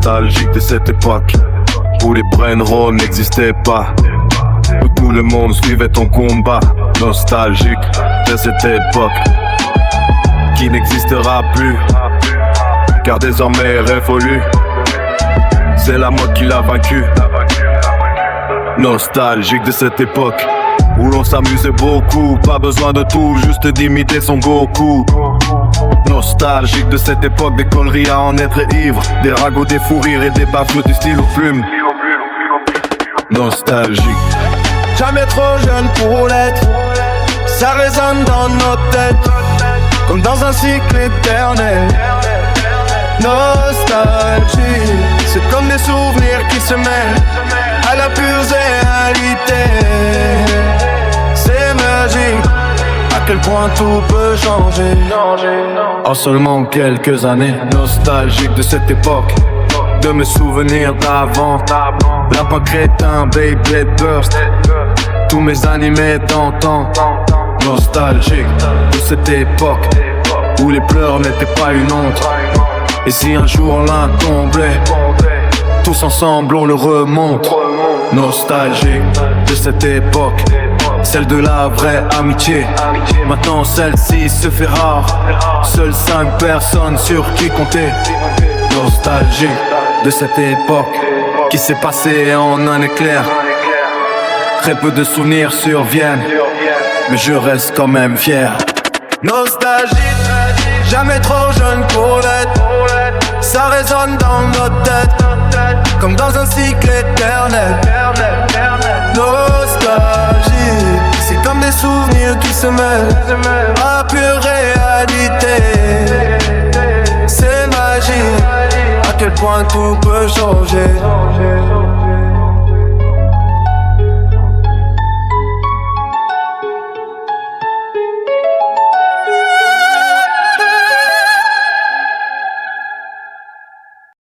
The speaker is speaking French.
Nostalgique de cette époque où les brain-rolls n'existaient pas, où tout le monde suivait ton combat. Nostalgique de cette époque qui n'existera plus, car désormais révolue, c'est la mode qui l'a vaincu. Nostalgique de cette époque où l'on s'amusait beaucoup, pas besoin de tout, juste d'imiter son Goku. Nostalgique de cette époque des conneries à en être ivre, des ragots, des fous rires et des baffles du stylo plume. Nostalgique. Jamais trop jeune pour l'être, ça résonne dans nos têtes, comme dans un cycle éternel. Nostalgie, c'est comme des souvenirs qui se mêlent à la pure réalité. C'est magique, à quel point tout peut changer en seulement quelques années. Nostalgique de cette époque, de mes souvenirs d'avant. Lapin crétin, Beyblade Burst, tous mes animés d'antan. Nostalgique de cette époque où les pleurs n'étaient pas une honte. Et si un jour l'un tombait, tous ensemble on le remonte. Nostalgique de cette époque, celle de la vraie amitié. Maintenant celle-ci se fait rare, seules 5 personnes sur qui compter. Nostalgique de cette époque qui s'est passée en un éclair. Très peu de souvenirs surviennent, mais je reste quand même fier. Nostalgie, jamais trop jeune pour l'être, ça résonne dans nos têtes, comme dans un cycle éternel. Nostalgie, c'est comme des souvenirs qui se mêlent à la pure réalité. C'est magique, à quel point tout peut changer.